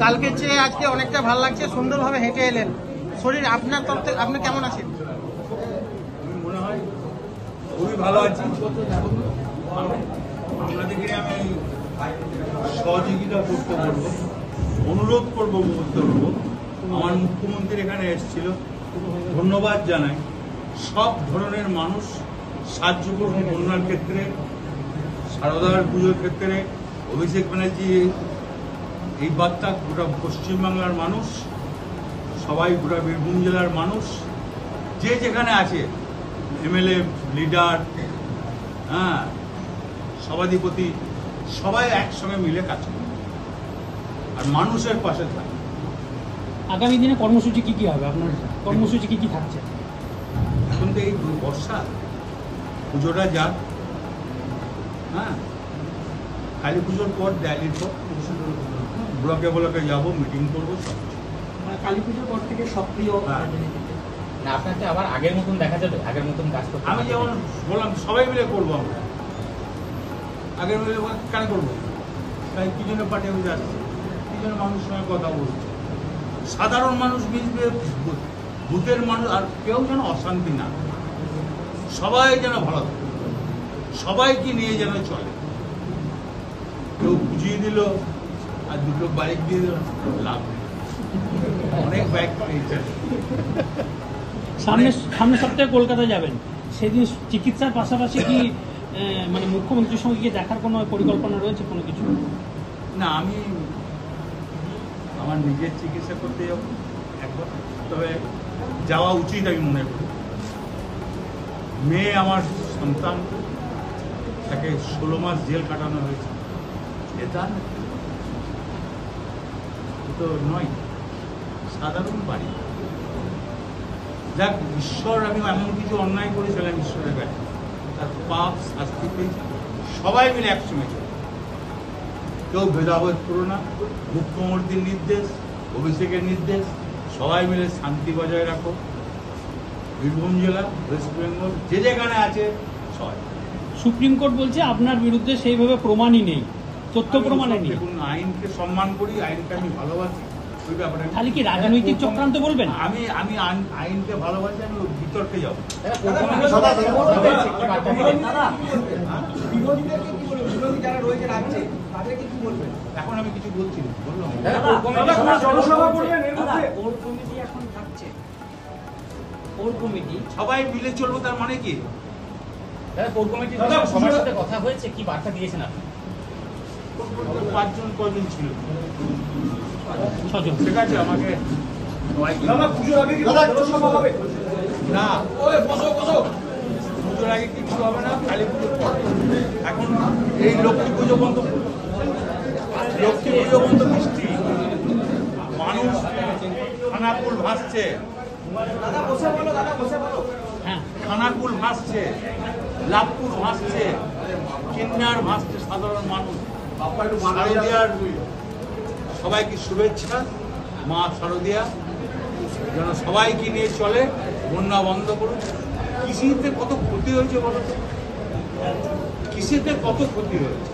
কালকে চেয়ে আজকে অনেকটা ভালো লাগছে, সুন্দরভাবে হেঁটে এলেন। শরীর আপনার তরফ থেকে আপনি কেমন আছেন? মনে হয় খুবই ভালো আছি। আপনাদেরকে আমি সহযোগিতা করতে পারবো, অনুরোধ করবো, বলতে পারবো। আমার মুখ্যমন্ত্রী এখানে এসেছিল, ধন্যবাদ জানাই। সব ধরনের মানুষ সাহায্য করবে, বন্যার ক্ষেত্রে, শারদার পুজোর ক্ষেত্রে। অভিষেক ব্যানার্জি এই বার্তা গোটা পশ্চিমবাংলার মানুষ, সবাই গোটা বীরভূম জেলার মানুষ, যে যেখানে আছে, এমএলএ, লিডার, সভাধিপতি, সবাই একসঙ্গে মিলে কাজ করে আর মানুষের পাশে থাকে। আগামী দিনে কর্মসূচি কি কি হবে? আপনার কর্মসূচি কি কি থাকছে? এখন তো এই বর্ষা, পুজোটা যাক, কালী পুজোর পর, দিওয়ালির পর ব্লকে ব্লকে যাবো, মিটিং করবো, সব কালী পুজোর পর থেকে সক্রিয়। আপনাকে আবার আগের মতন দেখা যাবে, আগের মতন কাজ করতে? আমি যেমন বললাম, সবাই মিলে করবো। আমরা আগের মিলে কেন করবো? তাই কি জন্য পার্টি অফিসে আসছে, কি জন্য মানুষের সঙ্গে কথা বলছে, সাধারণ মানুষ মিশবে, ভূতের মানুষ, আর কেউ যেন অশান্তি না, সবাই যেন ভালো থাকে, সবাইকে নিয়ে যেন চলে। কেউ বুঝিয়ে দিল আর দুটো বাইক দিয়ে দিল, লাভ নেই। অনেক বাইক পেয়েছে। সামনে সপ্তাহে কলকাতা যাবেন, সেদিন চিকিৎসার পাশাপাশি কি মানে মুখ্যমন্ত্রীর সঙ্গে গিয়ে দেখার কোনো পরিকল্পনা রয়েছে, কোনো কিছু? না, আমি আমার নিজের চিকিৎসা করতে যাবো একবার, তবে যাওয়া উচিত আমি মনে করি। মেয়ে আমার সন্তান, তাকে 16 মাস জেল কাটানো হয়েছে, এটা তো নয়, সাধারণ বাড়ি। যাক, ঈশ্বর, আমি এমন কিছু অন্যায় করেছিলাম ঈশ্বরের কাছে, তার পাপ শাস্তি পেয়েছি। সবাই মিলে একসঙ্গে চলে, কেউ ভেদাভেদ করো না। মুখ্যমন্ত্রীর নির্দেশ, অভিষেকের নির্দেশ, সবাই মিলে শান্তি বজায় রাখো। বীরভূম জেলা, ওয়েস্ট বেঙ্গল, যে যেখানে আছে সবাই। সুপ্রিম কোর্ট বলছে আপনার বিরুদ্ধে সেইভাবে প্রমাণই নেই, তথ্য প্রমাণে নেই। দেখুন, আইনকে সম্মান করি, আইনকে আমি ভালোবাসি। ওই ব্যাপারে তাহলে কি রাজনৈতিক চক্রান্ত বলবেন? আমি আইনকে ভালোবাসি, আমি বিতর্কে যাবো। এখন আমি কিছু বলছি না, বললাম সবাই মিলে চলবো, তার মানে কি? কোর কমিটির সবার সাথে কথা হয়েছে, কি বার্তা দিয়েছেন আপনি? 5 জন কজন ছিল, 6 জন। ঠিক আছে, আমাকে পুজোর আগে কিছু হবে না, কালী পুজোর পর। এখন এই লক্ষ্মী পুজো পর্যন্ত বৃষ্টি, মানুষ খানাকুল ভাসছে, খানাকুল ভাসছে, লাভপুর ভাসছে, কিন্নার ভাসছে, সাধারণ মানুষ। শারদিয়ার সবাইকে শুভেচ্ছা। মা শারদিয়া যেন সবাইকে নিয়ে চলে, বন্যা বন্ধ করুন। কৃষিতে কত ক্ষতি হয়েছে বলো তো, কৃষিতে কত ক্ষতি হয়েছে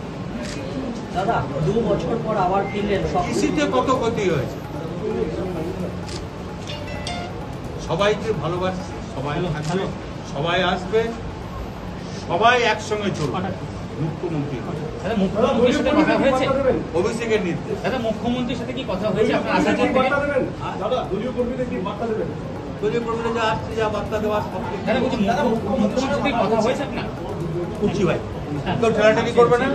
দাদা? 2 বছর পর আবার ফিরলেন, কৃষিতে কত ক্ষতি হয়েছে। সবাইকে ভালোবাসছে, সবাই থাকবে, সবাই আসবে, সবাই একসঙ্গে চলবে। মুখ্যমন্ত্রী, মুখ্যমন্ত্রীর সাথে কথা হয়েছে? অভিষেকের নির্দেশ। দাদা, মুখ্যমন্ত্রীর সাথে কি কথা হয়েছে আপনার আসার পর থেকে? দলীয় কর্মীদের যা আসছে, যা বার্তা দেওয়ার সব কিছু। দাদা, বলছি মুখ্যমন্ত্রীর সাথে কথা হয়েছে আপনার? করছি ভাই, কেউ ঠেলাঠেলি করবে না।